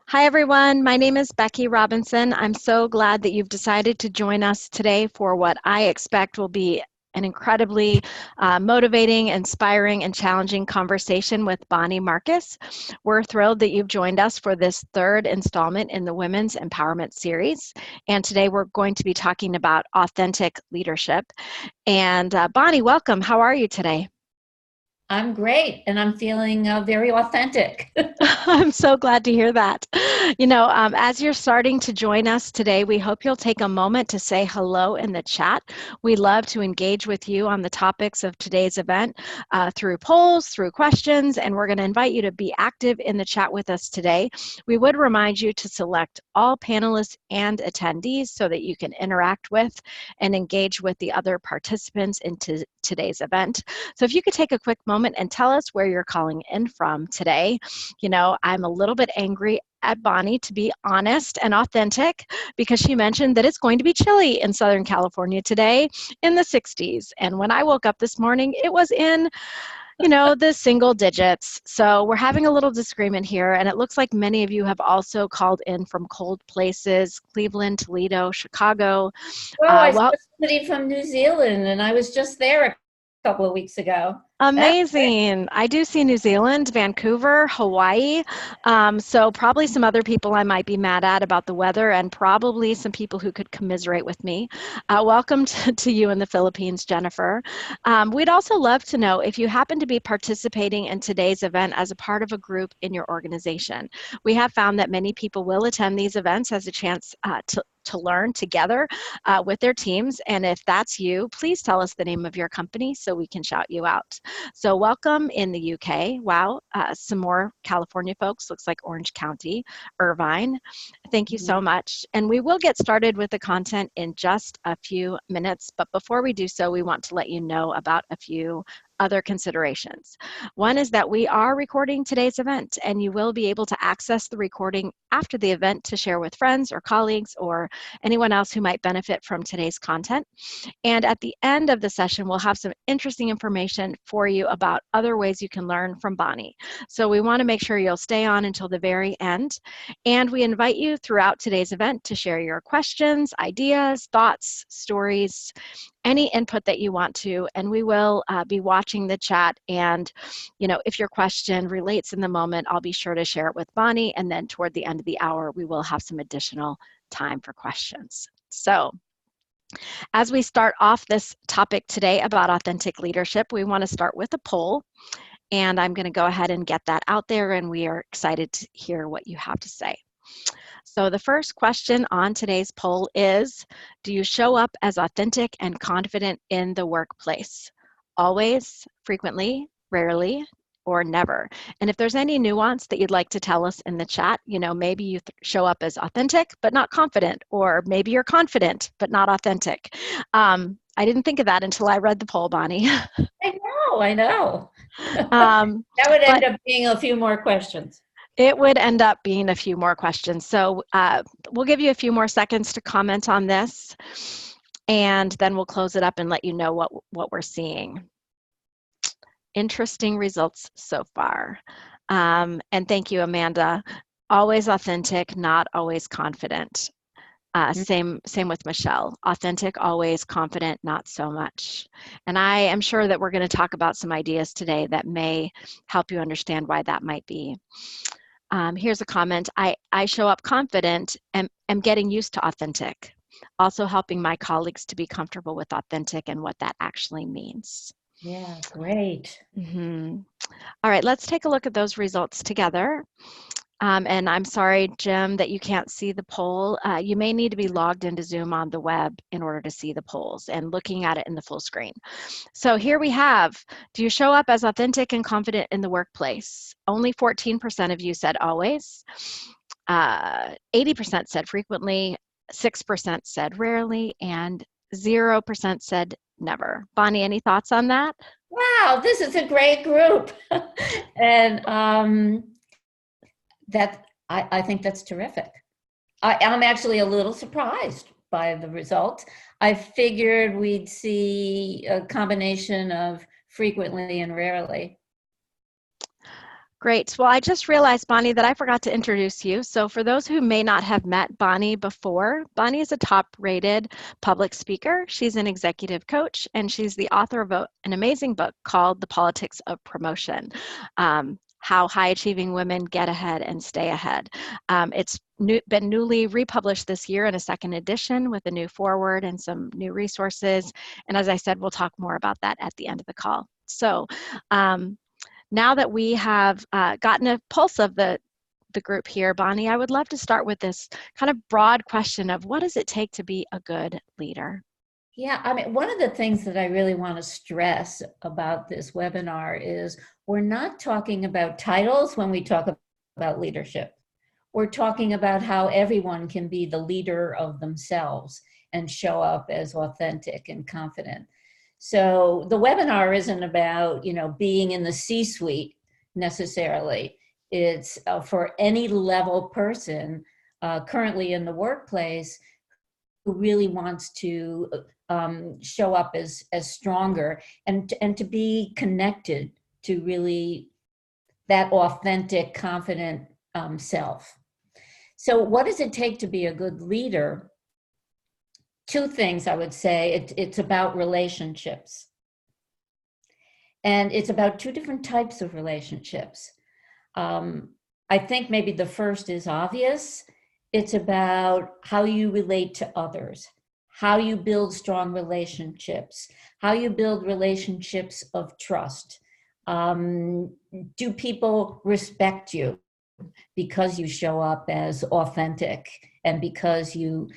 Hi, everyone. My name is Becky Robinson. I'm so glad that you've decided to join us today for what I expect will be an incredibly motivating, inspiring, and challenging conversation with Bonnie Marcus. We're thrilled that you've joined us for this third installment in the Women's Empowerment Series. And today we're going to be talking about authentic leadership. And Bonnie, welcome. How are you today? I'm great, and I'm feeling very authentic. I'm so glad to hear that. As you're starting to join us today, we hope you'll take a moment to say hello in the chat. We love to engage with you on the topics of today's event through polls, through questions, and we're going to invite you to be active in the chat with us today. We would remind you to select all panelists and attendees so that you can interact with and engage with the other participants in today's event. So if you could take a quick moment and tell us where you're calling in from today. I'm a little bit angry at Bonnie, to be honest and authentic, because she mentioned that it's going to be chilly in Southern California today in the 60s. And when I woke up this morning, it was in the single digits. So we're having a little disagreement here, and it looks like many of you have also called in from cold places: Cleveland, Toledo, Chicago. Oh, I saw Well, somebody from New Zealand, and I was just there a couple of weeks ago. That's great. amazing. I do see New Zealand, Vancouver, Hawaii. So probably some other people I might be mad at about the weather, and probably some people who could commiserate with me. Welcome to you in the Philippines, Jennifer. We'd also love to know if you happen to be participating in today's event as a part of a group in your organization. We have found that many people will attend these events as a chance to learn together with their teams. And if that's you, please tell us the name of your company so we can shout you out. So welcome in the UK. Wow, some more California folks. Looks like Orange County, Irvine. Thank you so much. And we will get started with the content in just a few minutes. But before we do so, we want to let you know about a few other considerations. One is that we are recording today's event, and you will be able to access the recording after the event to share with friends or colleagues or anyone else who might benefit from today's content. And at the end of the session, we'll have some interesting information for you about other ways you can learn from Bonnie. So we want to make sure you'll stay on until the very end. And we invite you throughout today's event to share your questions, ideas, thoughts, stories, any input that you want to, and we will be watching the chat. And, if your question relates in the moment, I'll be sure to share it with Bonnie. And then toward the end of the hour, we will have some additional time for questions. So as we start off this topic today about authentic leadership, we want to start with a poll. And I'm going to go ahead and get that out there, and we are excited to hear what you have to say. So the first question on today's poll is, do you show up as authentic and confident in the workplace? Always, frequently, rarely, or never? And if there's any nuance that you'd like to tell us in the chat, maybe you show up as authentic but not confident, or maybe you're confident but not authentic. I didn't think of that until I read the poll, Bonnie. I know. um, That would but end up being a few more questions. it would end up being a few more questions. So we'll give you a few more seconds to comment on this, and then we'll close it up and let you know what we're seeing. Interesting results so far. And thank you, Amanda. Always authentic, not always confident. Same with Michelle. Authentic, always; confident, not so much. And I am sure that we're going to talk about some ideas today that may help you understand why that might be. Here's a comment. I show up confident and am getting used to authentic. Also helping my colleagues to be comfortable with authentic and what that actually means. Yeah, great. Mm-hmm. All right, let's take a look at those results together. And I'm sorry, Jim, that you can't see the poll. You may need to be logged into Zoom on the web in order to see the polls and looking at it in the full screen. So here we have, do you show up as authentic and confident in the workplace? Only 14% of you said always. 80% said frequently, 6% said rarely, and 0% said never. Bonnie, any thoughts on that? Wow, this is a great group. And I think that's terrific. I'm actually a little surprised by the results. I figured we'd see a combination of frequently and rarely. Great. Well, I just realized, Bonnie, that I forgot to introduce you. So for those who may not have met Bonnie before, Bonnie is a top-rated public speaker. She's an executive coach, and she's the author of an amazing book called The Politics of Promotion, How High-Achieving Women Get Ahead and Stay Ahead. It's been newly republished this year in a second edition with a new foreword and some new resources. And as I said, we'll talk more about that at the end of the call. So, now that we have gotten a pulse of the group here, Bonnie, I would love to start with this kind of broad question of what does it take to be a good leader? Yeah, I mean, one of the things that I really want to stress about this webinar is we're not talking about titles when we talk about leadership. We're talking about how everyone can be the leader of themselves and show up as authentic and confident. So the webinar isn't about, being in the C-suite necessarily. It's for any level person currently in the workplace who really wants to show up as stronger and to be connected to really that authentic, confident self. So what does it take to be a good leader? Two things I would say. It's about relationships. And it's about two different types of relationships. I think maybe the first is obvious. It's about how you relate to others, how you build strong relationships, how you build relationships of trust. Do people respect you because you show up as authentic and because you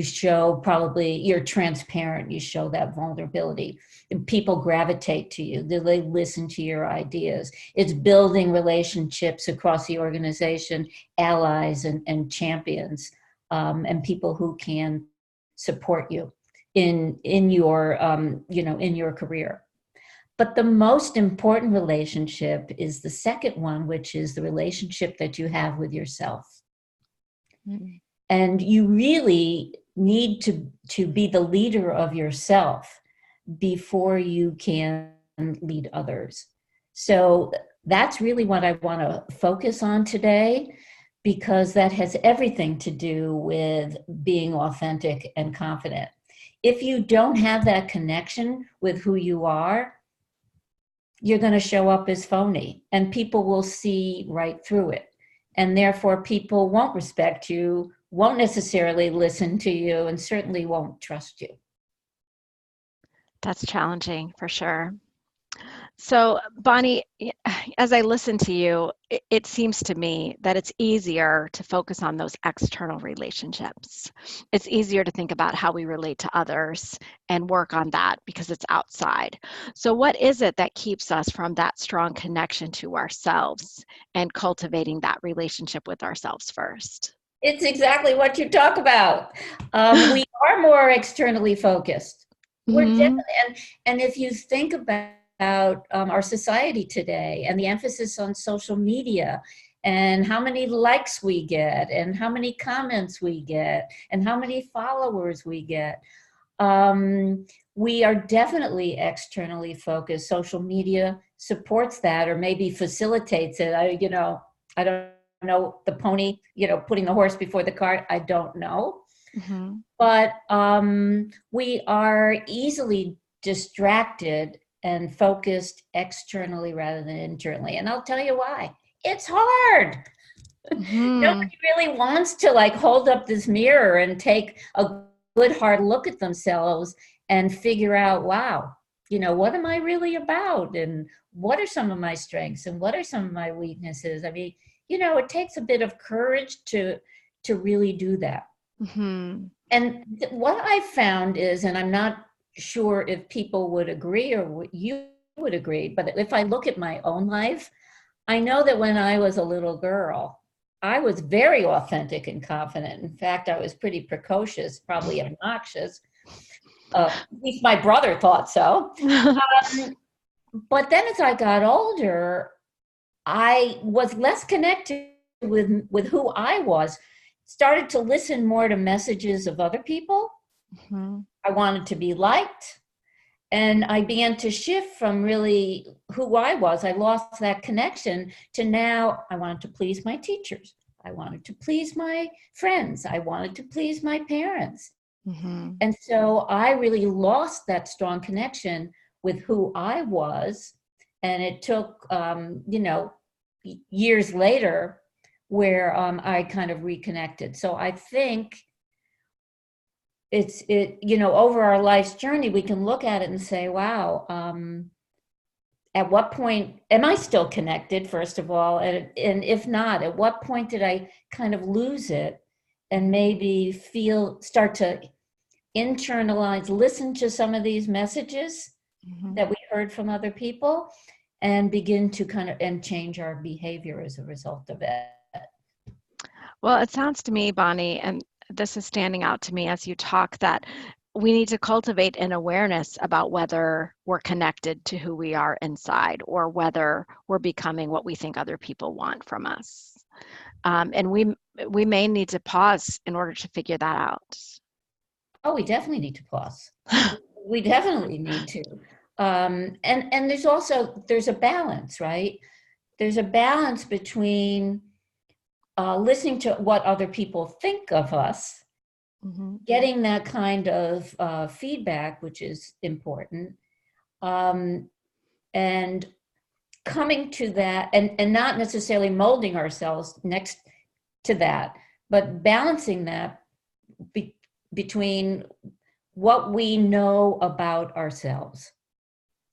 show, probably you're transparent, you show that vulnerability, and people gravitate to you, they listen to your ideas. It's building relationships across the organization, allies and champions, and people who can support you in your in your career. But the most important relationship is the second one, which is the relationship that you have with yourself. Mm-hmm. And you really need to be the leader of yourself before you can lead others. So that's really what I want to focus on today, because that has everything to do with being authentic and confident. If you don't have that connection with who you are, you're going to show up as phony, and people will see right through it. And therefore, people won't respect you, won't necessarily listen to you, and certainly won't trust you. That's challenging for sure. So, Bonnie, as I listen to you, it seems to me that it's easier to focus on those external relationships. It's easier to think about how we relate to others and work on that because it's outside. So what is it that keeps us from that strong connection to ourselves and cultivating that relationship with ourselves first? It's exactly what you talk about. We are more externally focused. We're definitely, and if you think about our society today and the emphasis on social media and how many likes we get and how many comments we get and how many followers we get, we are definitely externally focused. Social media supports that, or maybe facilitates it. I don't know the pony, putting the horse before the cart. I don't know. Mm-hmm. But we are easily distracted and focused externally rather than internally. And I'll tell you why. It's hard. Mm-hmm. Nobody really wants to hold up this mirror and take a good hard look at themselves and figure out, wow, what am I really about? And what are some of my strengths? And what are some of my weaknesses? I mean, it takes a bit of courage to really do that. Mm-hmm. And what I found is, and I'm not sure if people would agree or you would agree, but if I look at my own life, I know that when I was a little girl, I was very authentic and confident. In fact, I was pretty precocious, probably obnoxious. At least my brother thought so. But then as I got older, I was less connected with who I was, started to listen more to messages of other people. Mm-hmm. I wanted to be liked. And I began to shift from really who I was. I lost that connection to now I wanted to please my teachers. I wanted to please my friends. I wanted to please my parents. Mm-hmm. And so I really lost that strong connection with who I was. And it took, years later where I kind of reconnected. So I think over our life's journey, we can look at it and say, wow, at what point am I still connected, first of all? And if not, at what point did I kind of lose it and maybe start to internalize, listen to some of these messages Mm-hmm. that we heard from other people and begin to and change our behavior as a result of it. Well, it sounds to me, Bonnie, and this is standing out to me as you talk, that we need to cultivate an awareness about whether we're connected to who we are inside or whether we're becoming what we think other people want from us. And we may need to pause in order to figure that out. Oh, we definitely need to pause. We definitely need to. And there's a balance, right? There's a balance between listening to what other people think of us, Mm-hmm. getting that kind of feedback, which is important, and coming to that, and not necessarily molding ourselves next to that, but balancing that between what we know about ourselves.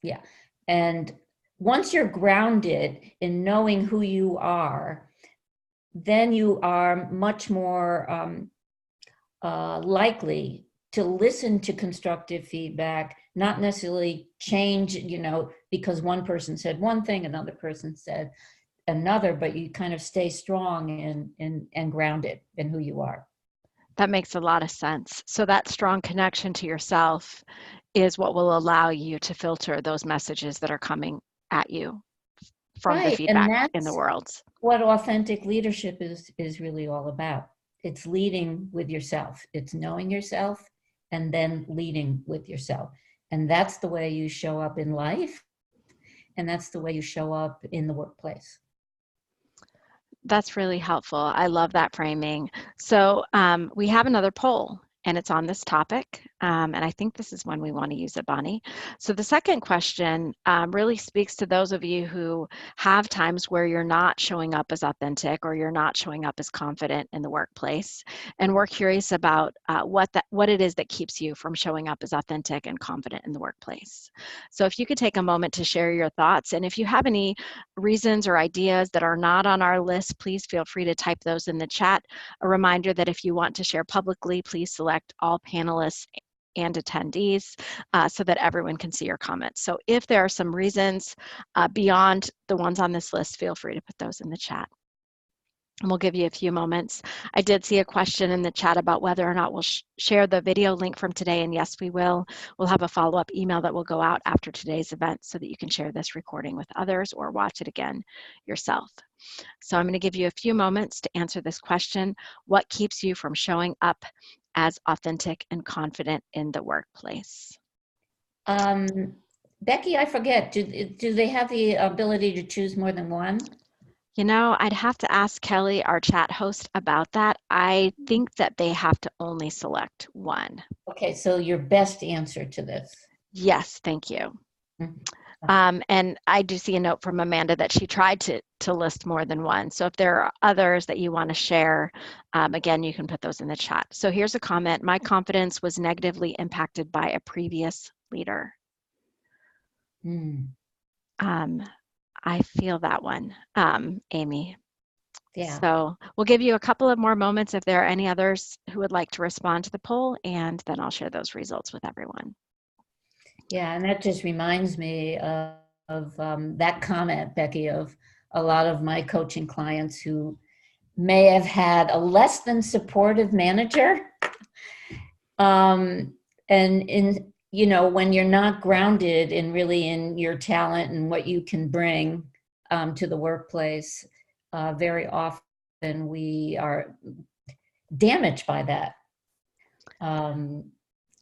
Yeah. And once you're grounded in knowing who you are, then you are much more likely to listen to constructive feedback, not necessarily change, because one person said one thing, another person said another, but you kind of stay strong and grounded in who you are. That makes a lot of sense. So that strong connection to yourself is what will allow you to filter those messages that are coming at you from the Right. And feedback in the that's world. what authentic leadership is really all about. It's leading with yourself. It's knowing yourself and then leading with yourself. And that's the way you show up in life. And that's the way you show up in the workplace. That's really helpful. I love that framing. So we have another poll, and it's on this topic. And I think this is when we want to use it, Bonnie. So the second question really speaks to those of you who have times where you're not showing up as authentic or you're not showing up as confident in the workplace. And we're curious about what it is that keeps you from showing up as authentic and confident in the workplace. So if you could take a moment to share your thoughts, and if you have any reasons or ideas that are not on our list, please feel free to type those in the chat. A reminder that if you want to share publicly, please select all panelists and attendees so that everyone can see your comments. So if there are some reasons beyond the ones on this list, feel free to put those in the chat. And we'll give you a few moments. I did see a question in the chat about whether or not we'll share the video link from today, and yes, we will. We'll have a follow-up email that will go out after today's event so that you can share this recording with others or watch it again yourself. So I'm going to give you a few moments to answer this question. What keeps you from showing up as authentic and confident in the workplace? Becky, I forget, do they have the ability to choose more than one? You know, I'd have to ask Kelly, our chat host, about that. I think that they have to only select one. Okay, so your best answer to this. Yes, thank you. Mm-hmm. And I do see a note from Amanda that she tried to list more than one. So if there are others that you want to share, again, you can put those in the chat. So here's a comment. My confidence was negatively impacted by a previous leader. I feel that one, Amy. Yeah. So we'll give you a couple of more moments if there are any others who would like to respond to the poll, and then I'll share those results with everyone. Yeah, and that just reminds me of that comment, Becky, of a lot of my coaching clients who may have had a less than supportive manager. And when you're not grounded in really in your talent and what you can bring to the workplace, very often we are damaged by that.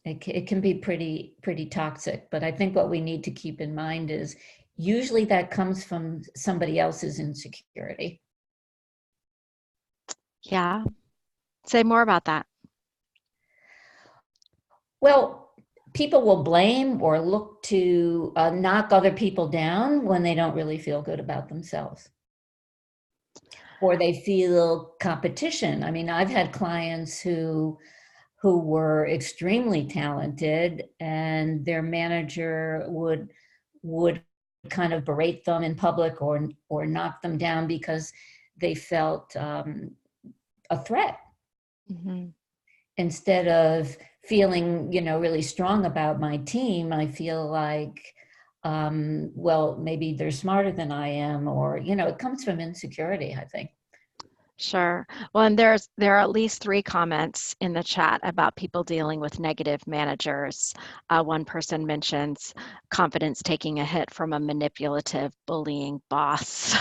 It can be pretty toxic. But I think what we need to keep in mind is usually that comes from somebody else's insecurity. Yeah. Say more about that. Well, people will blame or look to knock other people down when they don't really feel good about themselves, or they feel competition. I mean, I've had clients who were extremely talented, and their manager would kind of berate them in public or knock them down because they felt a threat. Mm-hmm. Instead of feeling, really strong about my team, I feel like, well, maybe they're smarter than I am, or, it comes from insecurity, I think. Sure. Well, and there are at least 3 comments in the chat about people dealing with negative managers. One person mentions confidence taking a hit from a manipulative, bullying boss.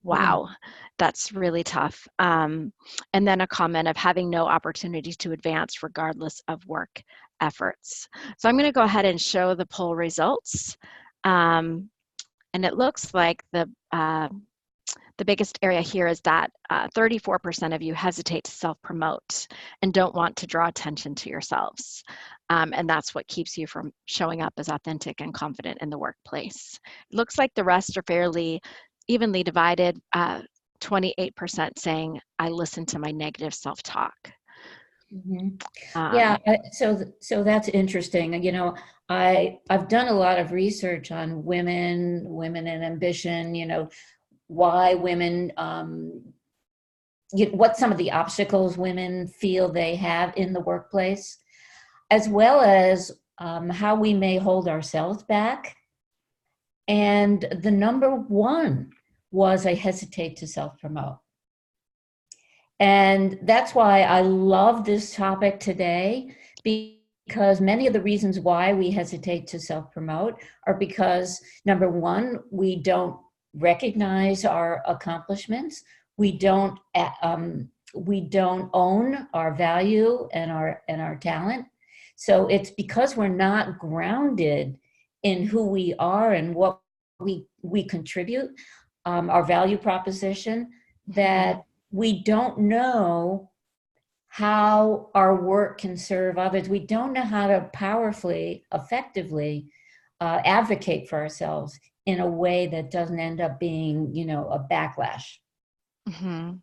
Wow, that's really tough. And then a comment of having no opportunity to advance regardless of work efforts. So I'm going to go ahead and show the poll results. And it looks like the biggest area here is that 34% of you hesitate to self-promote and don't want to draw attention to yourselves. And that's what keeps you from showing up as authentic and confident in the workplace. It looks like the rest are fairly evenly divided, 28% saying, I listen to my negative self-talk. Yeah, so that's interesting. I've done a lot of research on women and ambition, why women, what some of the obstacles women feel they have in the workplace, as well as how we may hold ourselves back. And the number one was I hesitate to self-promote. And that's why I love this topic today, because many of the reasons why we hesitate to self-promote are because, number one, we don't recognize our accomplishments. We don't own our value and our talent. So it's because we're not grounded in who we are and what we contribute, our value proposition, that we don't know how our work can serve others. We don't know how to powerfully, effectively advocate for ourselves in a way that doesn't end up being, a backlash. Mm-hmm.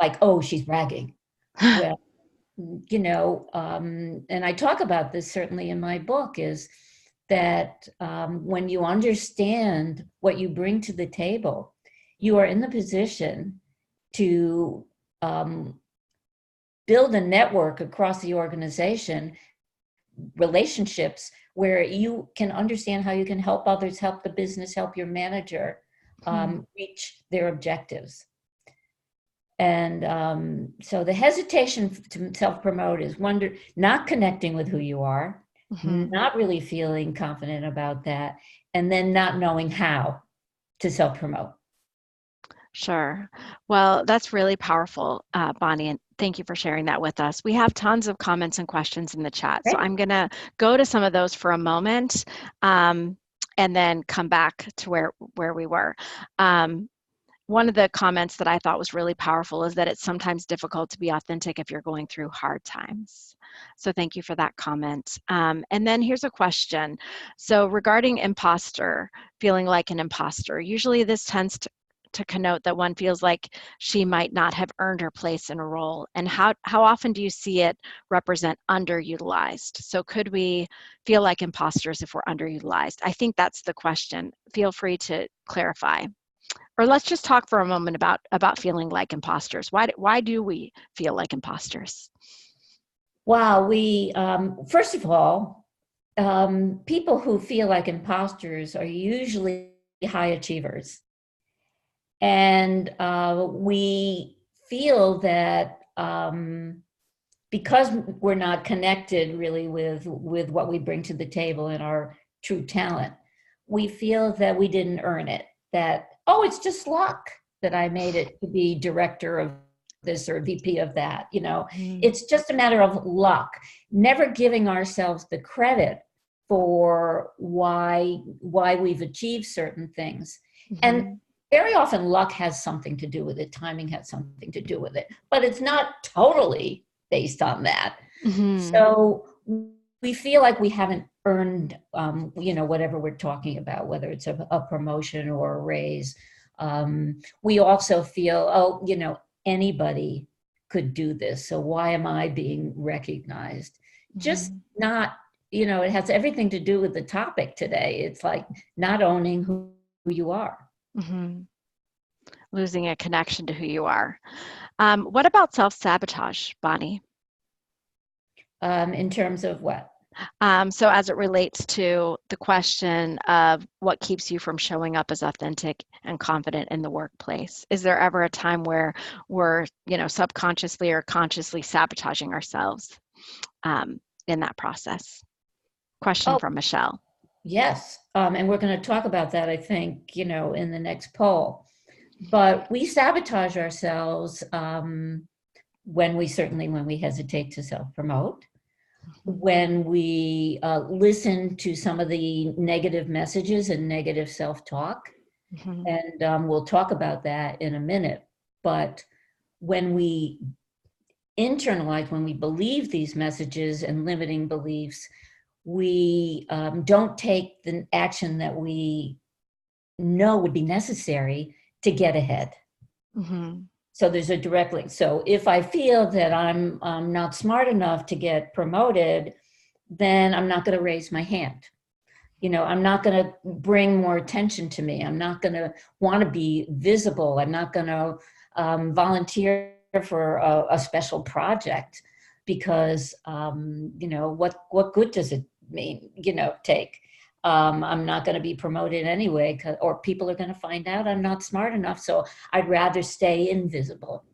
Like, oh, she's bragging. Well, and I talk about this certainly in my book, is that when you understand what you bring to the table, you are in the position to build a network across the organization, relationships where you can understand how you can help others, help the business, help your manager reach their objectives. And so the hesitation to self-promote is not connecting with who you are, not really feeling confident about that, and then not knowing how to self-promote. Sure. Well, that's really powerful, Bonnie, and thank you for sharing that with us. We have tons of comments and questions in the chat, so I'm going to go to some of those for a moment and then come back to where we were. One of the comments that I thought was really powerful is that it's sometimes difficult to be authentic if you're going through hard times. So thank you for that comment. And then here's a question. So regarding imposter, feeling like an imposter, usually this tends to connote that one feels like she might not have earned her place in a role. And how often do you see it represent underutilized? So could we feel like imposters if we're underutilized? I think that's the question. Feel free to clarify. Or let's just talk for a moment about feeling like imposters. Why do we feel like imposters? Wow, first of all, people who feel like imposters are usually high achievers. And we feel that because we're not connected really with what we bring to the table and our true talent, we feel that we didn't earn it, that, oh, it's just luck that I made it to be director of this or VP of that. Mm-hmm. It's just a matter of luck, never giving ourselves the credit for why we've achieved certain things. And Mm-hmm. very often luck has something to do with it, timing has something to do with it, but it's not totally based on that. Mm-hmm. So we feel like we haven't earned, whatever we're talking about, whether it's a promotion or a raise. We also feel, anybody could do this. So why am I being recognized? Just Mm-hmm. not, it has everything to do with the topic today. It's like not owning who you are. Mm-hmm. Losing a connection to who you are. What about self-sabotage, Bonnie? In terms of what? So as it relates to the question of what keeps you from showing up as authentic and confident in the workplace, is there ever a time where we're, subconsciously or consciously sabotaging ourselves in that process? Question Oh, from Michelle. yes. And we're going to talk about that, I think, in the next poll. But we sabotage ourselves when we hesitate to self-promote, when we listen to some of the negative messages and negative self-talk. Mm-hmm. And we'll talk about that in a minute. But when we internalize, when we believe these messages and limiting beliefs, we don't take the action that we know would be necessary to get ahead. Mm-hmm. So there's a direct link. So if I feel that I'm not smart enough to get promoted, then I'm not going to raise my hand. I'm not going to bring more attention to me. I'm not going to want to be visible. I'm not going to volunteer for a special project because, what good does it mean, take? I'm not going to be promoted anyway, or people are going to find out I'm not smart enough. So I'd rather stay invisible.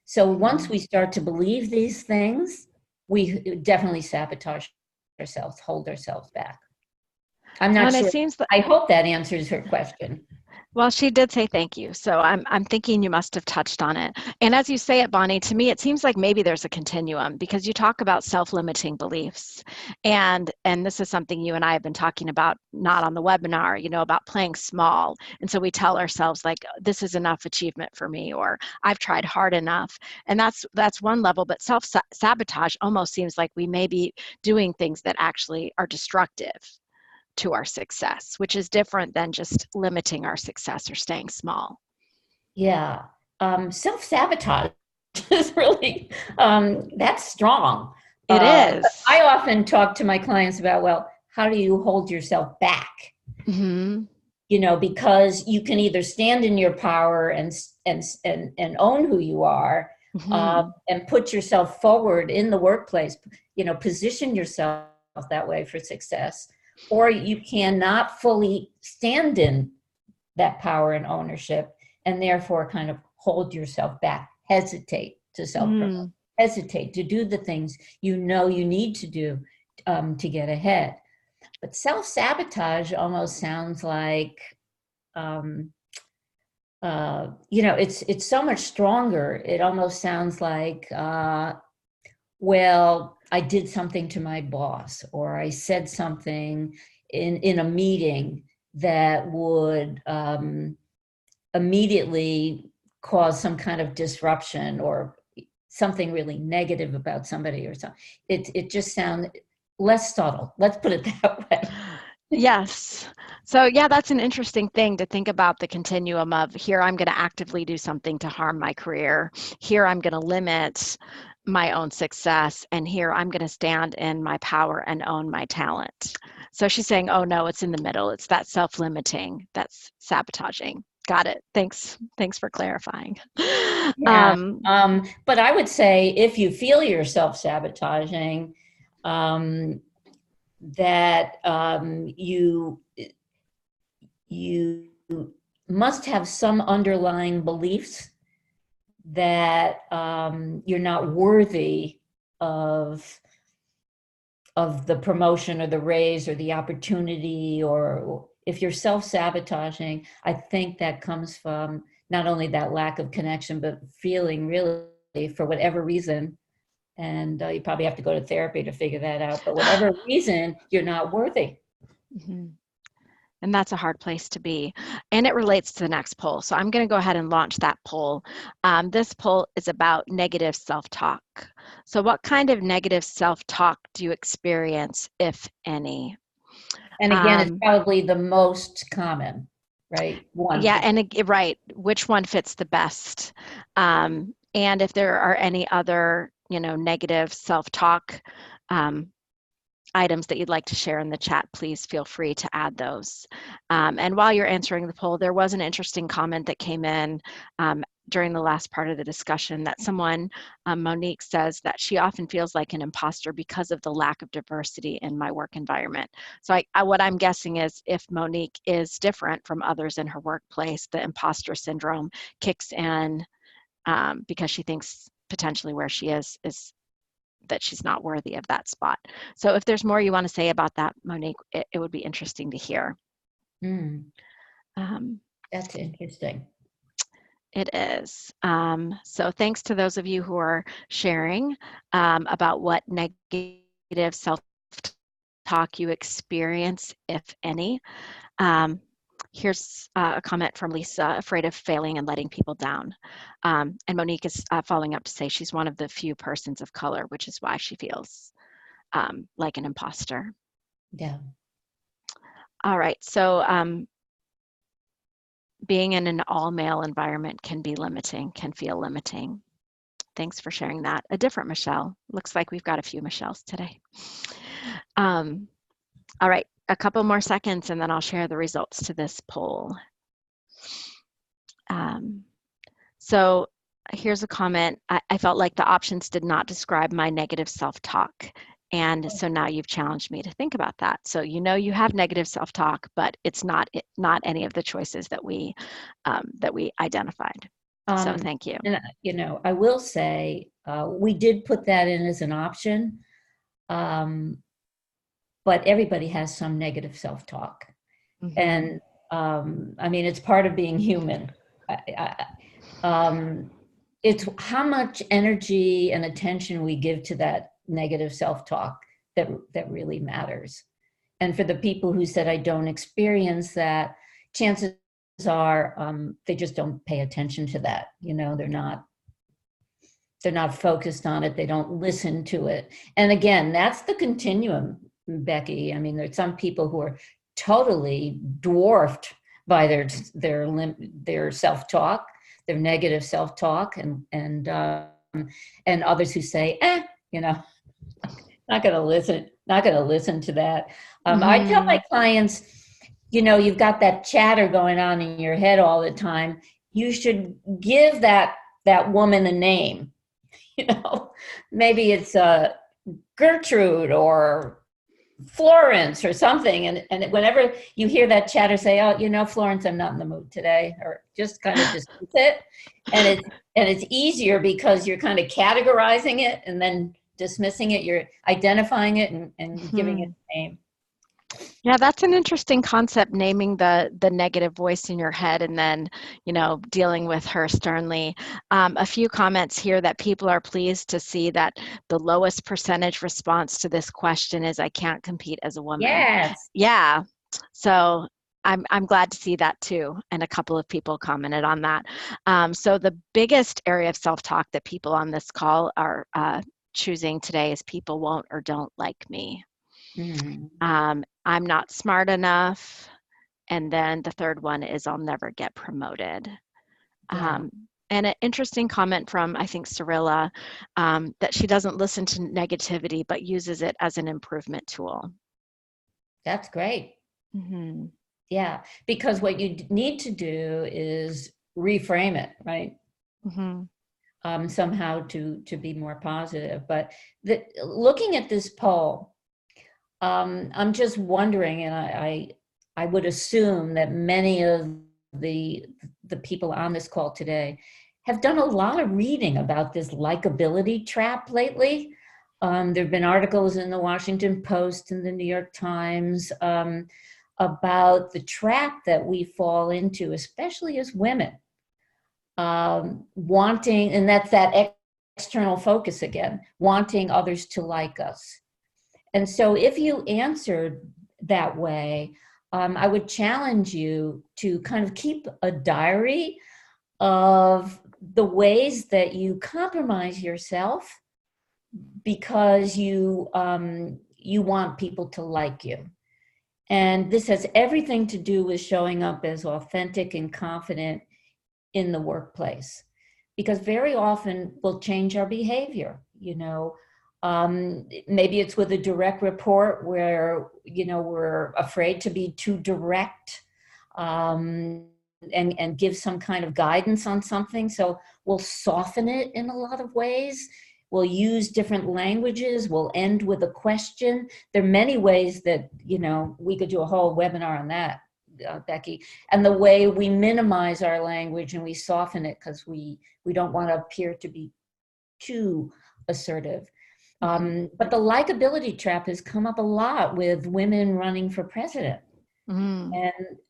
So once we start to believe these things, we definitely sabotage ourselves, hold ourselves back. I'm not And it sure. seems that, I hope that answers her question. well, she did say thank you. So I'm thinking you must have touched on it. And as you say it, Bonnie, to me it seems like maybe there's a continuum because you talk about self-limiting beliefs. And this is something you and I have been talking about, not on the webinar, about playing small. And so we tell ourselves like, this is enough achievement for me, or I've tried hard enough. And that's one level, but self-sabotage almost seems like we may be doing things that actually are destructive to our success, which is different than just limiting our success or staying small. Yeah. Self-sabotage is really, that's strong. It is. I often talk to my clients about, well, how do you hold yourself back? Mm-hmm. Because you can either stand in your power and own who you are, Mm-hmm. and put yourself forward in the workplace, position yourself that way for success, or you cannot fully stand in that power and ownership and therefore kind of hold yourself back, hesitate to self-promote, Mm-hmm. hesitate to do the things you need to do to get ahead. But self-sabotage almost sounds like, it's so much stronger. It almost sounds like, well, I did something to my boss, or I said something in a meeting that would immediately cause some kind of disruption or something really negative about somebody or something. It just sounds less subtle. Let's put it that way. Yes. So yeah, that's an interesting thing to think about, the continuum of here I'm going to actively do something to harm my career. Here I'm going to limit my own success, and here I'm going to stand in my power and own my talent. So she's saying, oh no, it's in the middle. It's that self-limiting, that's sabotaging. Got it. Thanks. Thanks for clarifying. Yeah. But I would say if you feel yourself sabotaging, that you must have some underlying beliefs that you're not worthy of the promotion or the raise or the opportunity. Or if you're self-sabotaging, I think that comes from not only that lack of connection, but feeling really for whatever reason, and you probably have to go to therapy to figure that out, but whatever reason, you're not worthy. Mhm. And that's a hard place to be. And it relates to the next poll. So I'm going to go ahead and launch that poll. This poll is about negative self-talk. So what kind of negative self-talk do you experience, if any? And again, it's probably the most common, right? One. Yeah, and right, which one fits the best? And if there are any other, negative self-talk items that you'd like to share in the chat, please feel free to add those. And while you're answering the poll, there was an interesting comment that came in during the last part of the discussion that someone, Monique, says that she often feels like an imposter because of the lack of diversity in my work environment. So what I'm guessing is if Monique is different from others in her workplace, the imposter syndrome kicks in because she thinks potentially where she is that she's not worthy of that spot. So if there's more you want to say about that, Monique, it would be interesting to hear. That's interesting. It is. So thanks to those of you who are sharing about what negative self-talk you experience, if any. Here's a comment from Lisa, afraid of failing and letting people down. And Monique is following up to say she's one of the few persons of color, which is why she feels like an imposter. Yeah. All right, so being in an all-male environment can feel limiting. Thanks for sharing that. A different Michelle. Looks like we've got a few Michelles today. All right, a couple more seconds and then I'll share the results to this poll. So here's a comment. I felt like the options did not describe my negative self-talk. And so now you've challenged me to think about that. So you have negative self-talk, but it's not any of the choices that we identified. So thank you. And I will say we did put that in as an option, but everybody has some negative self-talk, and I mean it's part of being human. It's how much energy and attention we give to that negative self-talk that really matters. And for the people who said I don't experience that, chances are they just don't pay attention to that. They're not focused on it. They don't listen to it. And again, that's the continuum, Becky. I mean, there's some people who are totally dwarfed by their self-talk, their negative self-talk, and others who say, not going to listen to that. I tell my clients, you've got that chatter going on in your head all the time. You should give that woman a name. Maybe it's Gertrude or Florence or something. And whenever you hear that chatter, say, oh, Florence, I'm not in the mood today, or just kind of dismiss it. And it's easier because you're kind of categorizing it and then dismissing it. You're identifying it and giving it a name. Yeah, that's an interesting concept, naming the negative voice in your head and then, dealing with her sternly. A few comments here that people are pleased to see that the lowest percentage response to this question is I can't compete as a woman. Yes. Yeah. So I'm glad to see that too. And a couple of people commented on that. So the biggest area of self-talk that people on this call are choosing today is people won't or don't like me. I'm not smart enough. And then the third one is I'll never get promoted. Yeah. And an interesting comment from, I think, Cirilla, that she doesn't listen to negativity, but uses it as an improvement tool. That's great. Yeah, because what you need to do is reframe it, right? Somehow to be more positive. But looking at this poll, I'm just wondering, and I would assume that many of the people on this call today have done a lot of reading about this likability trap lately. There have been articles in the Washington Post and the New York Times about the trap that we fall into, especially as women, wanting, and that's that external focus again, wanting others to like us. And so if you answered that way, I would challenge you to kind of keep a diary of the ways that you compromise yourself because you want people to like you. And this has everything to do with showing up as authentic and confident in the workplace, because very often we'll change our behavior. Maybe it's with a direct report where we're afraid to be too direct, and give some kind of guidance on something. So we'll soften it in a lot of ways. We'll use different languages. We'll end with a question. There are many ways that, we could do a whole webinar on that, Becky. And the way we minimize our language and we soften it because we don't want to appear to be too assertive. But the likability trap has come up a lot with women running for president.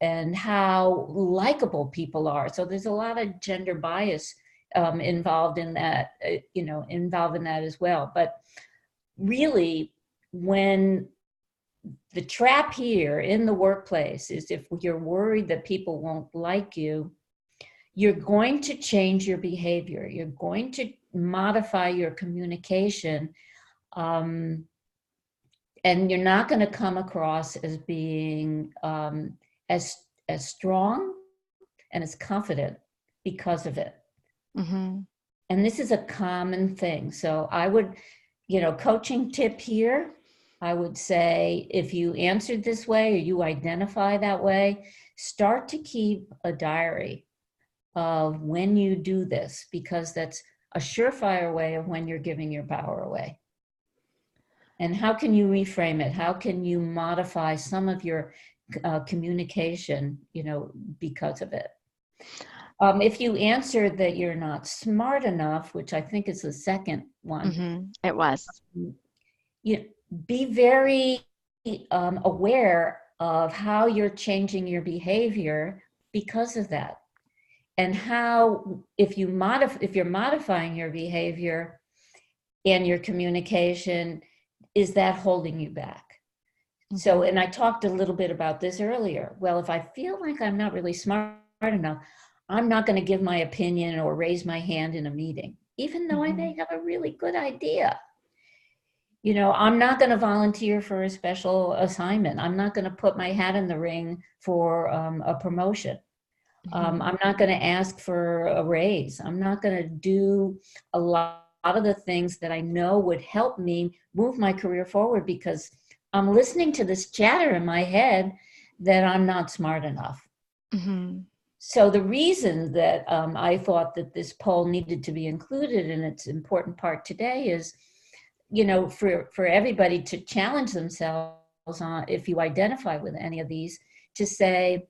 And how likable people are. So there's a lot of gender bias involved in that, as well. But really, when the trap here in the workplace is if you're worried that people won't like you, you're going to change your behavior. You're going to modify your communication. And you're not going to come across as being as strong and as confident because of it. And this is a common thing. So I would, coaching tip here, I would say if you answered this way or you identify that way, start to keep a diary of when you do this, because that's a surefire way of when you're giving your power away. And how can you reframe it? How can you modify some of your communication, because of it? If you answered that you're not smart enough, which I think is the second one. It was. Be very aware of how you're changing your behavior because of that. And how, if you're modifying your behavior and your communication, is that holding you back? So, and I talked a little bit about this earlier. Well, if I feel like I'm not really smart enough, I'm not going to give my opinion or raise my hand in a meeting, even though I may have a really good idea. I'm not going to volunteer for a special assignment. I'm not going to put my hat in the ring for a promotion. I'm not going to ask for a raise. I'm not going to do a lot of the things that I know would help me move my career forward, because I'm listening to this chatter in my head that I'm not smart enough. So the reason that I thought that this poll needed to be included in its important part today is, for everybody to challenge themselves on, if you identify with any of these, to say,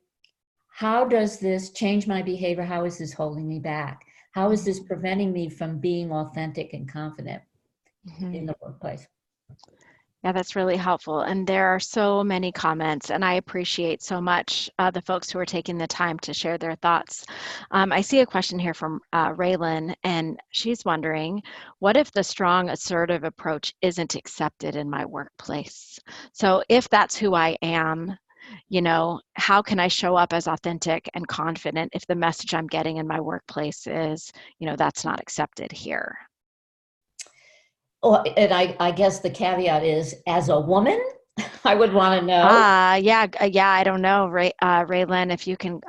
how does this change my behavior? How is this holding me back? How is this preventing me from being authentic and confident in the workplace? Yeah, that's really helpful. And there are so many comments, and I appreciate so much the folks who are taking the time to share their thoughts. I see a question here from Raylan, and she's wondering, what if the strong, assertive approach isn't accepted in my workplace? So if that's who I am, how can I show up as authentic and confident if the message I'm getting in my workplace is, that's not accepted here? Oh, and I guess the caveat is, as a woman, I would want to know. Yeah, I don't know, Raylan, if you can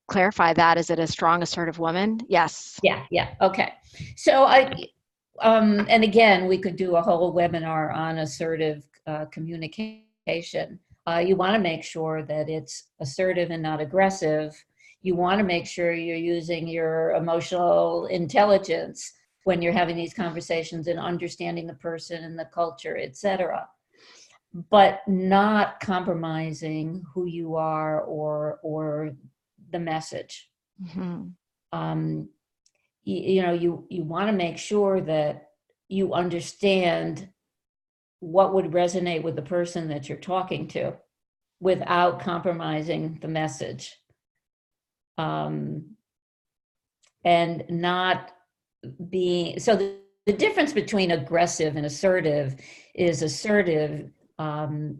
clarify that. Is it a strong, assertive woman? Yes. Yeah, okay. So and again, we could do a whole webinar on assertive communication. You want to make sure that it's assertive and not aggressive. You want to make sure you're using your emotional intelligence when you're having these conversations and understanding the person and the culture, et but not compromising who you are or the message. You want to make sure that you understand what would resonate with the person that you're talking to without compromising the message. And not being, so the difference between aggressive and assertive is assertive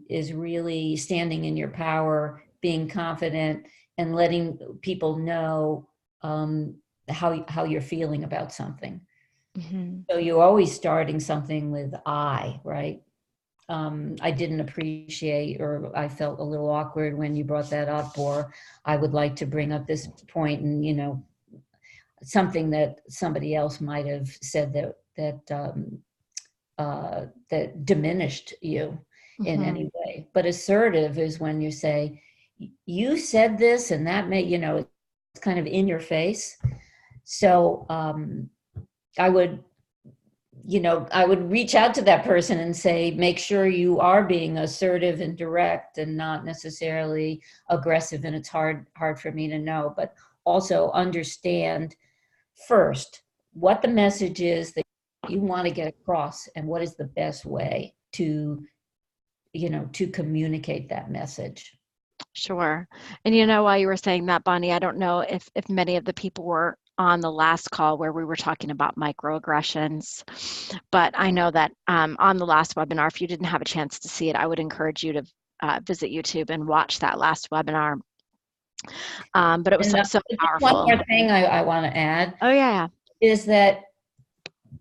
is really standing in your power, being confident, and letting people know how you're feeling about something. Mm-hmm. So you're always starting something with I, right? I didn't appreciate, or I felt a little awkward when you brought that up, or I would like to bring up this point, and something that somebody else might have said that diminished you in any way. But assertive is when you say, you said this, and that may, it's kind of in your face. So I would reach out to that person and say, make sure you are being assertive and direct and not necessarily aggressive. And it's hard for me to know, but also understand first what the message is that you want to get across and what is the best way to communicate that message. Sure. And while you were saying that, Bonnie, I don't know if many of the people were on the last call where we were talking about microaggressions, but I know that on the last webinar, if you didn't have a chance to see it, I would encourage you to visit YouTube and watch that last webinar. But it was so powerful. One more thing I want to add. Oh, yeah. Is that,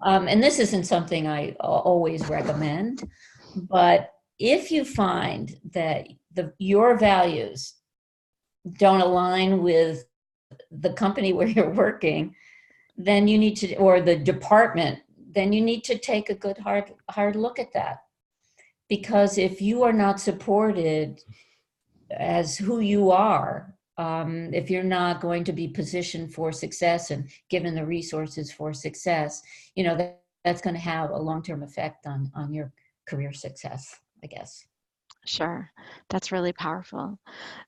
and this isn't something I always recommend, but if you find that your values don't align with the company where you're working, then you need to, or the department, then you need to take a good hard look at that. Because if you are not supported as who you are, if you're not going to be positioned for success and given the resources for success, that's going to have a long-term effect on your career success, I guess. Sure. That's really powerful.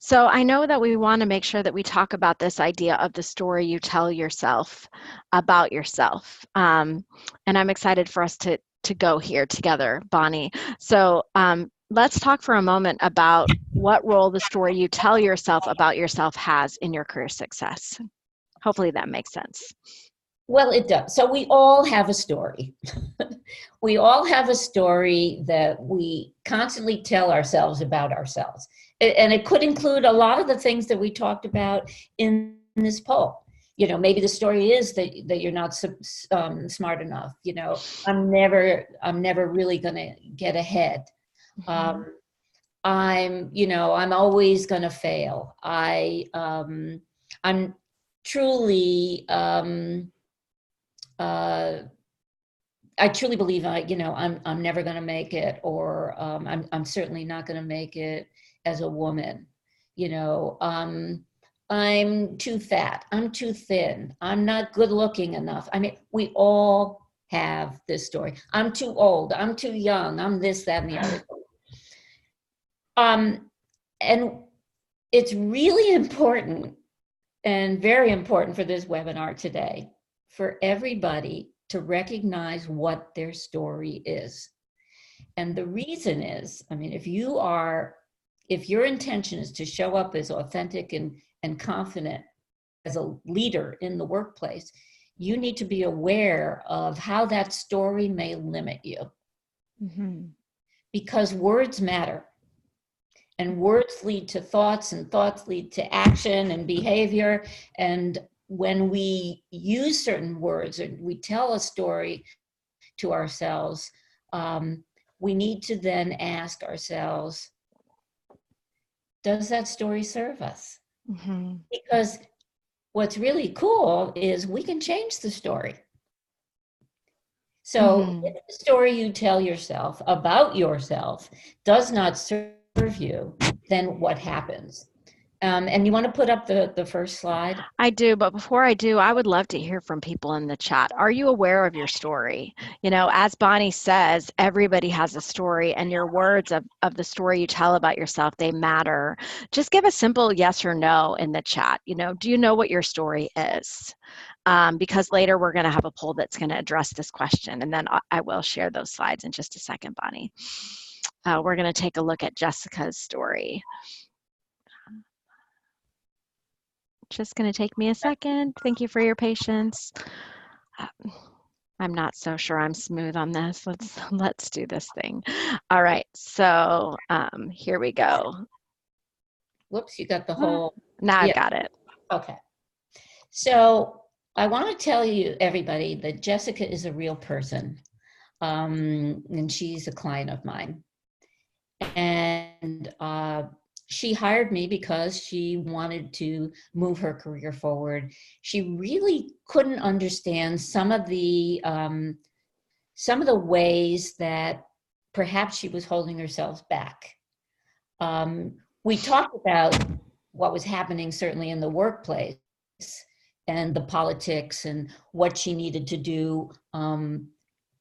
So I know that we want to make sure that we talk about this idea of the story you tell yourself about yourself. And I'm excited for us to go here together, Bonnie. So let's talk for a moment about what role the story you tell yourself about yourself has in your career success. Hopefully that makes sense. Well, it does. So we all have a story. We all have a story that we constantly tell ourselves about ourselves. And it could include a lot of the things that we talked about in this poll. Maybe the story is that you're not smart enough. I'm never really going to get ahead. Mm-hmm. I'm always going to fail. I'm truly, I truly believe I'm never going to make it, or I'm certainly not going to make it as a woman. I'm too fat. I'm too thin. I'm not good looking enough. I mean, we all have this story. I'm too old. I'm too young. I'm this, that, and the other. And it's really important and very important for this webinar today for everybody to recognize what their story is. And the reason is, if your intention is to show up as authentic and confident as a leader in the workplace, you need to be aware of how that story may limit you. Mm-hmm. Because words matter. And words lead to thoughts, and thoughts lead to action and behavior. And when we use certain words or we tell a story to ourselves, we need to then ask ourselves, does that story serve us? Mm-hmm. Because what's really cool is we can change the story. So if the story you tell yourself about yourself does not serve you, then what happens? And you want to put up the first slide? I do, but before I do, I would love to hear from people in the chat. Are you aware of your story? As Bonnie says, everybody has a story, and your words of the story you tell about yourself, they matter. Just give a simple yes or no in the chat. Do you know what your story is? Because later we're going to have a poll that's going to address this question, and then I will share those slides in just a second, Bonnie. We're going to take a look at Jessica's story. Just going to take me a second. Thank you for your patience. I'm not so sure I'm smooth on this. Let's do this thing. All right, so here we go. Whoops, you got the whole, Now I've yeah, got it. okay. So I want to tell you, everybody, that Jessica is a real person. And she's a client of mine. And she hired me because she wanted to move her career forward. She really couldn't understand some of the ways that perhaps she was holding herself back. We talked about what was happening certainly in the workplace and the politics and what she needed to do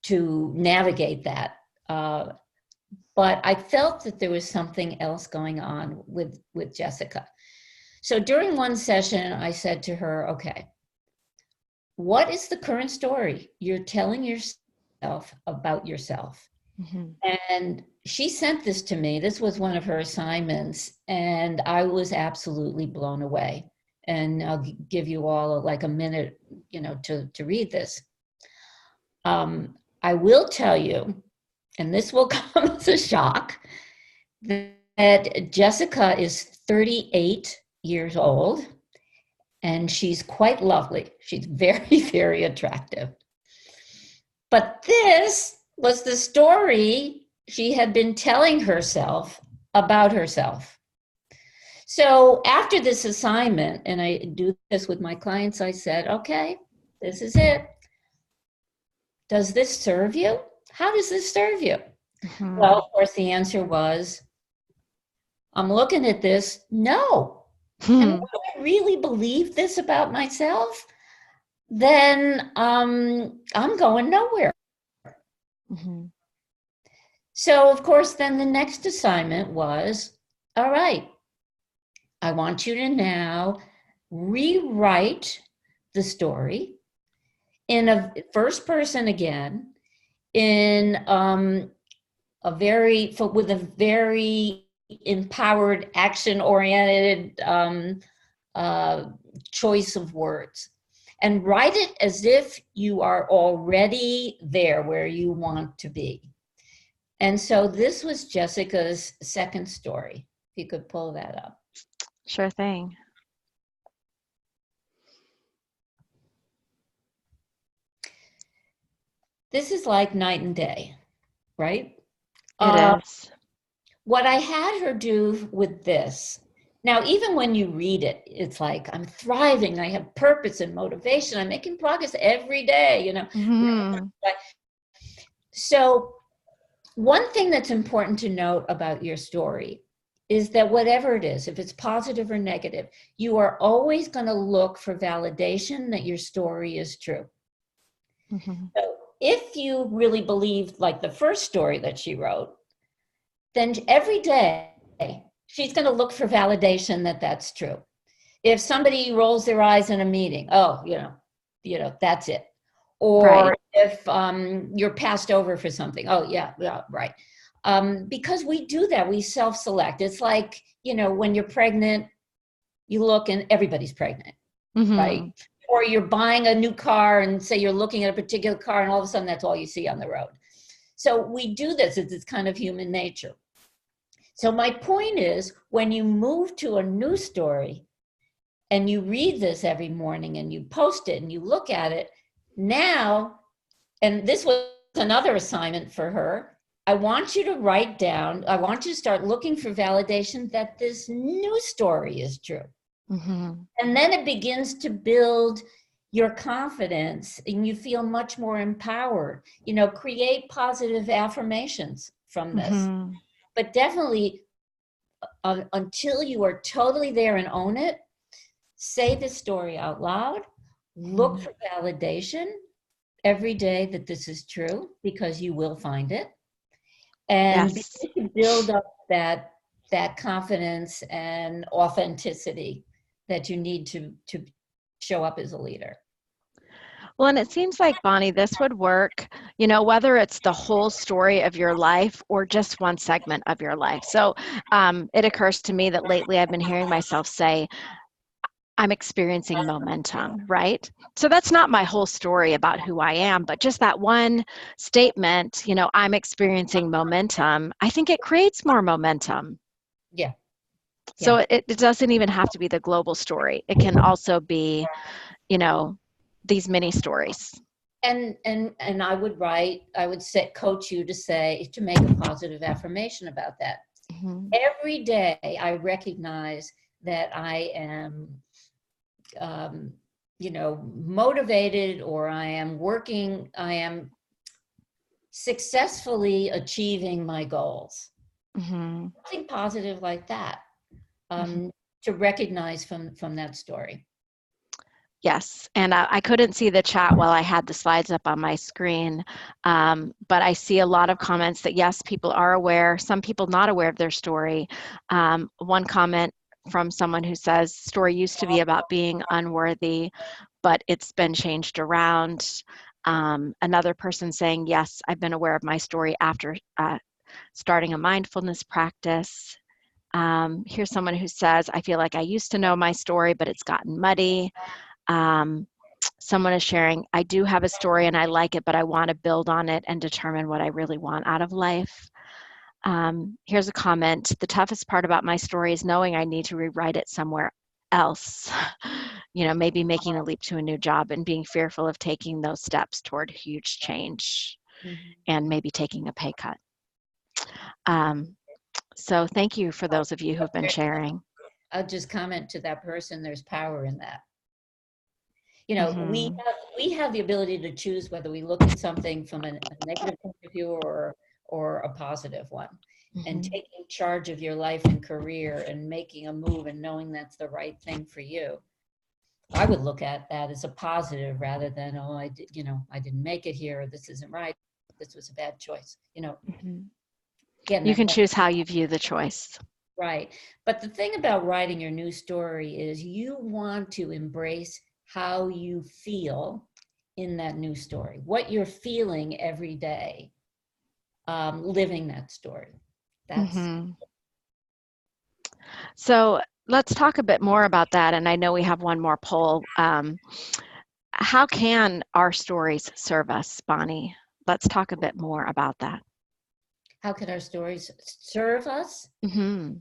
to navigate that. But I felt that there was something else going on with Jessica. So during one session, I said to her, okay, what is the current story you're telling yourself about yourself? Mm-hmm. And she sent this to me. This was one of her assignments, and I was absolutely blown away. And I'll give you all like a minute, to read this. I will tell you, and this will come as a shock, that Jessica is 38 years old, and she's quite lovely. She's very, very attractive. But this was the story she had been telling herself about herself. So after this assignment, and I do this with my clients, I said, okay, this is it. Does this serve you? How does this serve you? Mm-hmm. Well, of course, the answer was, I'm looking at this, no. And if I really believe this about myself, then I'm going nowhere. Mm-hmm. So, of course, then the next assignment was, all right, I want you to now rewrite the story in a first person again, in with a very empowered, action-oriented choice of words, and write it as if you are already there where you want to be. And so this was Jessica's second story. If you could pull that up. Sure thing. This is like night and day, right? It is. What I had her do with this, now, even when you read it, it's like, I'm thriving, I have purpose and motivation, I'm making progress every day, Mm-hmm. So one thing that's important to note about your story is that whatever it is, if it's positive or negative, you are always going to look for validation that your story is true. Mm-hmm. So if you really believed, like the first story that she wrote, then every day she's going to look for validation that that's true. If somebody rolls their eyes in a meeting, oh, that's it. Or Right. if you're passed over for something, oh, yeah, right. Because we do that, we self-select. It's like, when you're pregnant, you look and everybody's pregnant, Mm-hmm. right? Or you're buying a new car and say you're looking at a particular car and all of a sudden that's all you see on the road. So we do this, it's kind of human nature. So my point is, when you move to a new story and you read this every morning and you post it and you look at it now, and this was another assignment for her, I want you to write down, I want you to start looking for validation that this new story is true. Mm-hmm. And then it begins to build your confidence and you feel much more empowered. Create positive affirmations from this. Mm-hmm. But definitely, until you are totally there and own it, say the story out loud, look for validation every day that this is true, because you will find it. And Yes. begin to build up that confidence and authenticity that you need to show up as a leader. Well, and it seems like, Bonnie, this would work, whether it's the whole story of your life or just one segment of your life. So it occurs to me that lately I've been hearing myself say, I'm experiencing momentum, right? So that's not my whole story about who I am, but just that one statement, I'm experiencing momentum. I think it creates more momentum. Yeah. So Yeah. it doesn't even have to be the global story. It can also be, these mini stories. And I would say, coach you to make a positive affirmation about that. Mm-hmm. Every day I recognize that I am, motivated, or I am successfully achieving my goals. Mm-hmm. Something positive like that, Mm-hmm. to recognize from that story. Yes, and I couldn't see the chat while I had the slides up on my screen, but I see a lot of comments that yes, people are aware, some people not aware of their story. One comment from someone who says, story used to be about being unworthy, but it's been changed around. Another person saying, yes, I've been aware of my story after starting a mindfulness practice. Here's someone who says, I feel like I used to know my story, but it's gotten muddy. Someone is sharing, I do have a story and I like it, but I want to build on it and determine what I really want out of life. Here's a comment. The toughest part about my story is knowing I need to rewrite it somewhere else. Maybe making a leap to a new job and being fearful of taking those steps toward huge change, Mm-hmm. and maybe taking a pay cut. So thank you for those of you who've been sharing. I'll just comment to that person, there's power in that. Mm-hmm. We have the ability to choose whether we look at something from a negative point of view or a positive one. Mm-hmm. And taking charge of your life and career and making a move and knowing that's the right thing for you, I would look at that as a positive rather than, oh, I didn't make it here, or this isn't right, this was a bad choice. Mm-hmm. Again, You can choose how you view the choice. right. But the thing about writing your new story is you want to embrace how you feel in that new story, what you're feeling every day, living that story. That's Mm-hmm. So let's talk a bit more about that. And I know we have one more poll. How can our stories serve us, Bonnie? Let's talk a bit more about that. how can our stories serve us? Mm-hmm.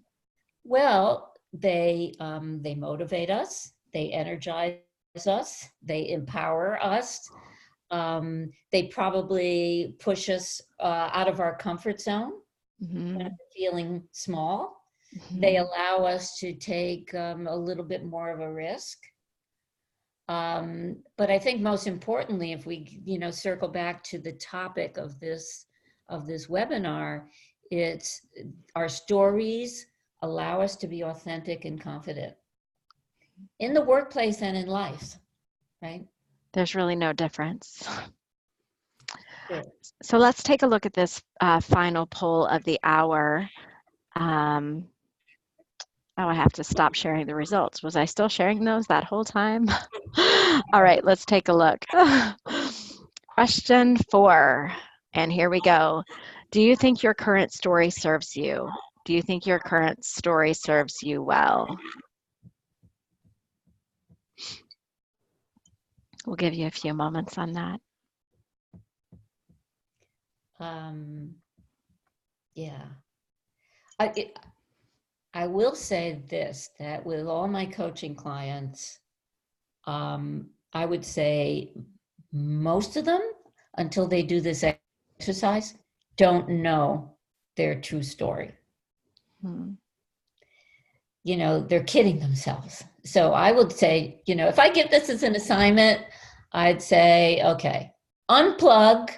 Well, they motivate us, they energize us, they empower us. They probably push us out of our comfort zone Mm-hmm. when we're feeling small. Mm-hmm. They allow us to take a little bit more of a risk. But I think most importantly, if we circle back to the topic of this webinar, it's our stories allow us to be authentic and confident in the workplace and in life, right? There's really no difference. Sure. So let's take a look at this final poll of the hour. Oh, I have to stop sharing the results. Was I still sharing those that whole time? All right, let's take a look. Question 4, and here we go. Do you think your current story serves you? Do you think your current story serves you well? We'll give you a few moments on that. Yeah. I will say this, that with all my coaching clients, I would say most of them, until they do this exercise, don't know their true story. They're kidding themselves. So I would say, if I give this as an assignment, I'd say, okay, unplug,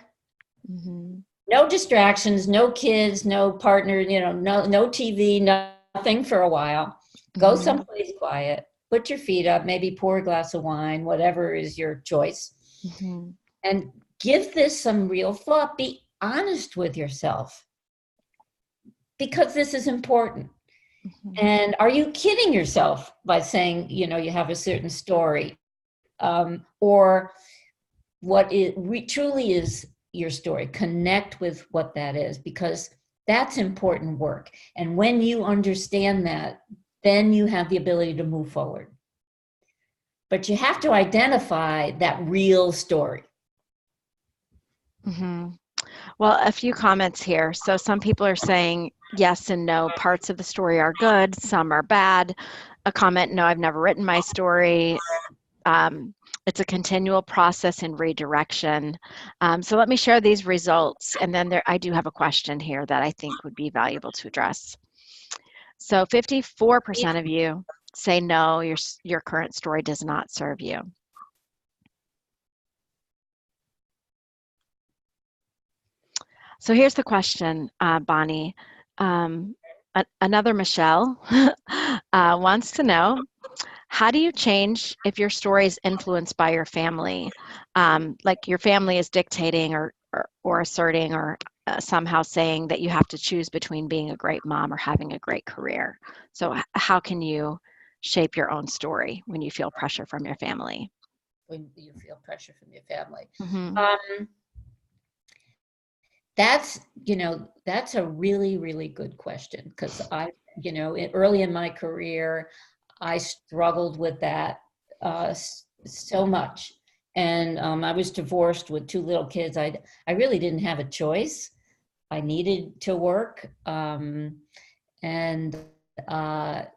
no distractions, no kids, no partner, no TV, nothing for a while. Go someplace quiet, put your feet up, maybe pour a glass of wine, whatever is your choice. And give this some real thought. Be honest with yourself, because this is important. And are you kidding yourself by saying, you have a certain story, or what it truly is your story? Connect with what that is, because that's important work. And when you understand that, then you have the ability to move forward. but you have to identify that real story. Mm-hmm. Well, a few comments here. So some people are saying yes and no. Parts of the story are good, some are bad. A comment, no, I've never written my story. It's a continual process in redirection. So let me share these results. And then I do have a question here that I think would be valuable to address. So 54% of you say no, your current story does not serve you. So here's the question, Bonnie. Another Michelle wants to know, how do you change if your story is influenced by your family? Like your family is dictating or asserting or somehow saying that you have to choose between being a great mom or having a great career. So how can you shape your own story when you feel pressure from your family? When you feel pressure from your family. Mm-hmm. That's a really, really good question, because early in my career, I struggled with that so much. And I was divorced with 2 little kids. I really didn't have a choice. I needed to work. And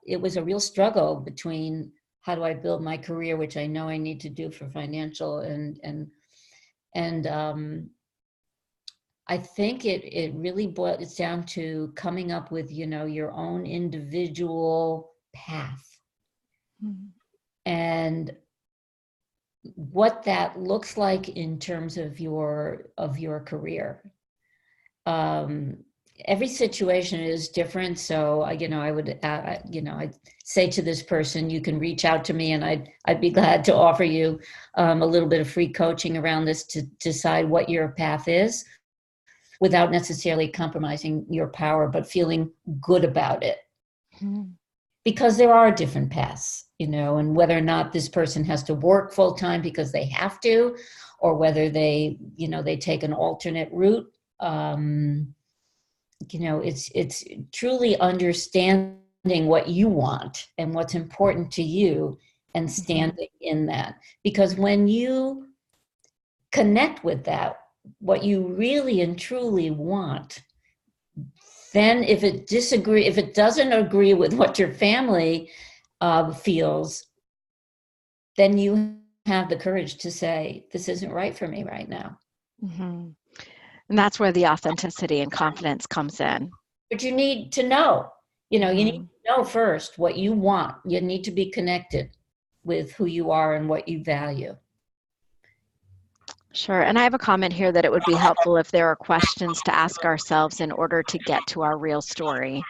it was a real struggle between how do I build my career, which I know I need to do for financial, and I think it really boils down to coming up with, your own individual path. Mm-hmm. And what that looks like in terms of your career. Every situation is different. So, I would, I'd say to this person, you can reach out to me, and I'd be glad to offer you a little bit of free coaching around this to decide what your path is, without necessarily compromising your power, but feeling good about it. Mm-hmm. Because there are different paths, and whether or not this person has to work full time because they have to, or whether they take an alternate route. It's truly understanding what you want and what's important to you, and standing in that. Because when you connect with that, what you really and truly want, then if it doesn't agree with what your family feels, then you have the courage to say, this isn't right for me right now. Mm-hmm. And that's where the authenticity and confidence comes in. But you need to know, you need to know first what you want. You need to be connected with who you are and what you value. Sure. And I have a comment here that it would be helpful if there are questions to ask ourselves in order to get to our real story.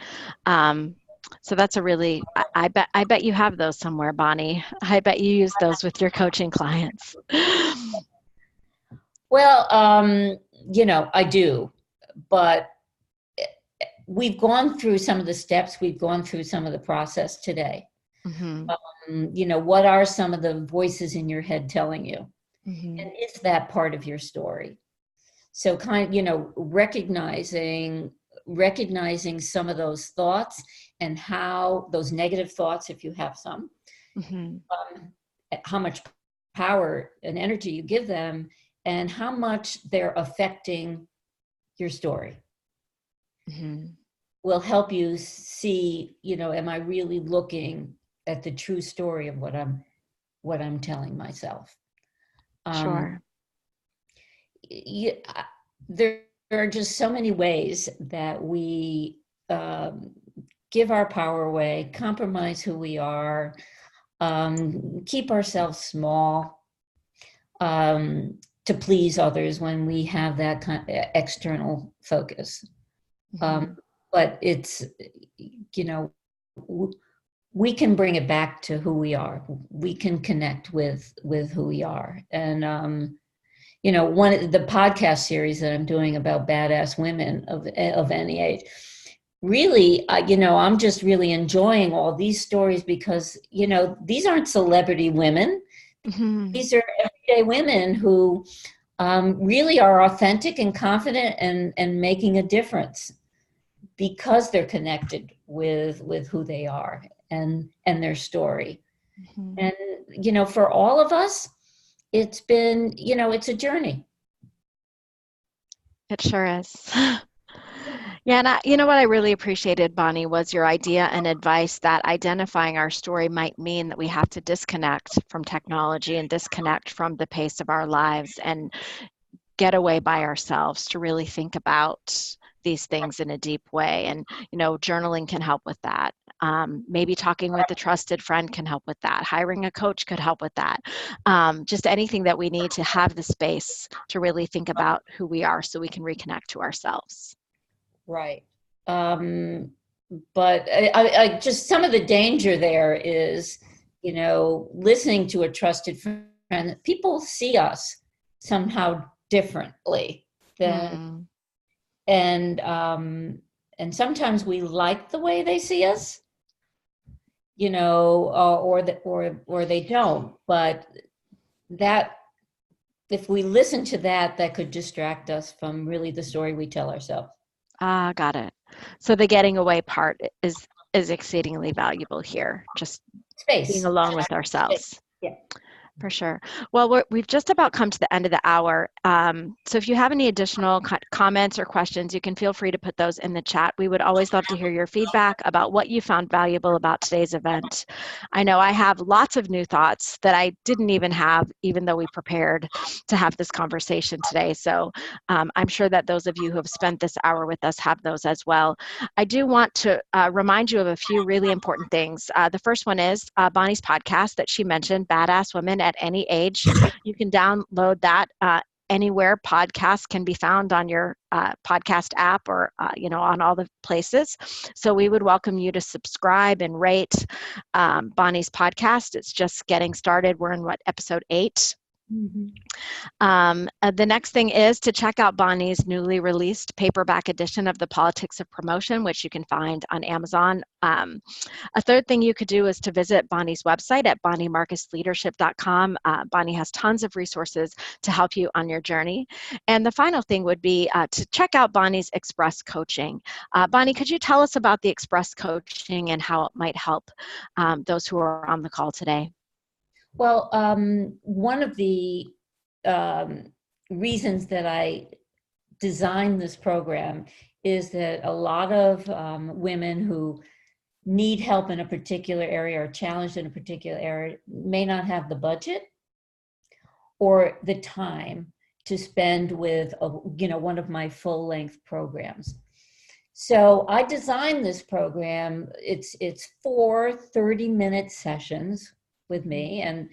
So that's a really, I bet you have those somewhere, Bonnie. I bet you use those with your coaching clients. Well, I do, but we've gone through some of the steps. We've gone through some of the process today. Mm-hmm. What are some of the voices in your head telling you? Mm-hmm. And is that part of your story? So recognizing some of those thoughts, and how those negative thoughts, if you have some, Mm-hmm. how much power and energy you give them, and how much they're affecting your story. Mm-hmm. Will help you see, am I really looking at the true story of what I'm telling myself? Sure. There are just so many ways that we give our power away, compromise who we are, keep ourselves small, to please others when we have that kind of external focus. Mm-hmm. But it's, we can bring it back to who we are. We can connect with who we are. And, one of the podcast series that I'm doing about badass women of any age, really, I'm just really enjoying all these stories, because, these aren't celebrity women. Mm-hmm. These are everyday women who really are authentic and confident, and making a difference, because they're connected with who they are and their story. Mm-hmm. And for all of us, it's been, it's a journey. It sure is. Yeah, and you know what I really appreciated, Bonnie, was your idea and advice that identifying our story might mean that we have to disconnect from technology and disconnect from the pace of our lives and get away by ourselves to really think about these things in a deep way. And, journaling can help with that. Maybe talking with a trusted friend can help with that. Hiring a coach could help with that. Just anything that we need to have the space to really think about who we are so we can reconnect to ourselves. Right. But I just, some of the danger there is, listening to a trusted friend. People see us somehow differently than, and sometimes we like the way they see us, or they don't. But that, if we listen to that, that could distract us from really the story we tell ourselves. Ah, got it. So the getting away part is exceedingly valuable here. Just Space. being alone with ourselves. Yeah. For sure. Well, we've just about come to the end of the hour. So if you have any additional comments or questions, you can feel free to put those in the chat. We would always love to hear your feedback about what you found valuable about today's event. I know I have lots of new thoughts that I didn't even have, even though we prepared to have this conversation today. So I'm sure that those of you who have spent this hour with us have those as well. I do want to remind you of a few really important things. The first one is Bonnie's podcast that she mentioned, Badass Women at Any Age. You can download that anywhere podcasts can be found on your podcast app or on all the places. So we would welcome you to subscribe and rate Bonnie's podcast. It's just getting started. We're in episode 8. The next thing is to check out Bonnie's newly released paperback edition of The Politics of Promotion, which you can find on Amazon. A third thing you could do is to visit Bonnie's website at bonniemarcusleadership.com. Bonnie has tons of resources to help you on your journey. And the final thing would be to check out Bonnie's Express Coaching. Bonnie, could you tell us about the Express Coaching and how it might help those who are on the call today? Well, one of the reasons that I designed this program is that a lot of women who need help in a particular area or challenged in a particular area may not have the budget or the time to spend with one of my full-length programs. So I designed this program. It's 4 30-minute sessions with me, and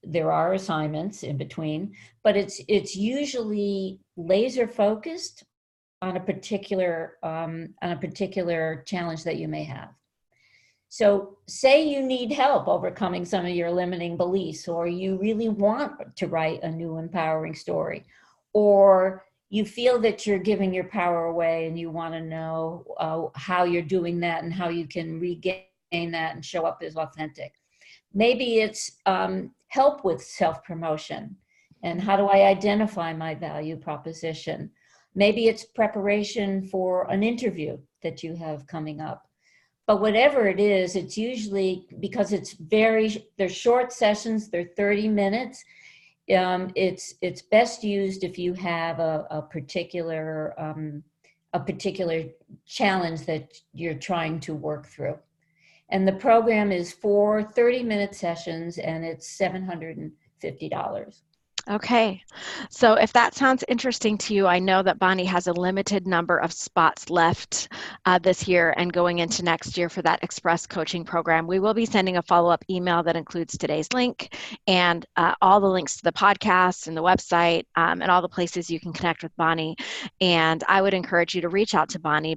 there are assignments in between, but it's usually laser focused on a particular challenge that you may have. So say you need help overcoming some of your limiting beliefs, or you really want to write a new empowering story, or you feel that you're giving your power away and you want to know how you're doing that and how you can regain that and show up as authentic. Maybe it's help with self-promotion and how do I identify my value proposition. Maybe it's preparation for an interview that you have coming up. But whatever it is, it's usually, because they're short sessions, they're 30 minutes. It's best used if you have a particular challenge that you're trying to work through. And the program is 4 30-minute sessions, and it's $750. Okay, so if that sounds interesting to you, I know that Bonnie has a limited number of spots left this year and going into next year for that Express Coaching program. We will be sending a follow-up email that includes today's link and all the links to the podcast and the website and all the places you can connect with Bonnie. And I would encourage you to reach out to Bonnie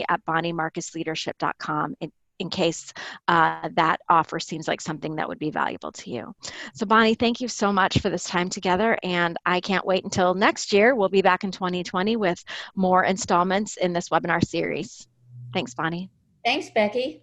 at bonniemarcusleadership.com. In case that offer seems like something that would be valuable to you. So Bonnie, thank you so much for this time together, and I can't wait until next year. We'll be back in 2020 with more installments in this webinar series. Thanks, Bonnie. Thanks, Becky.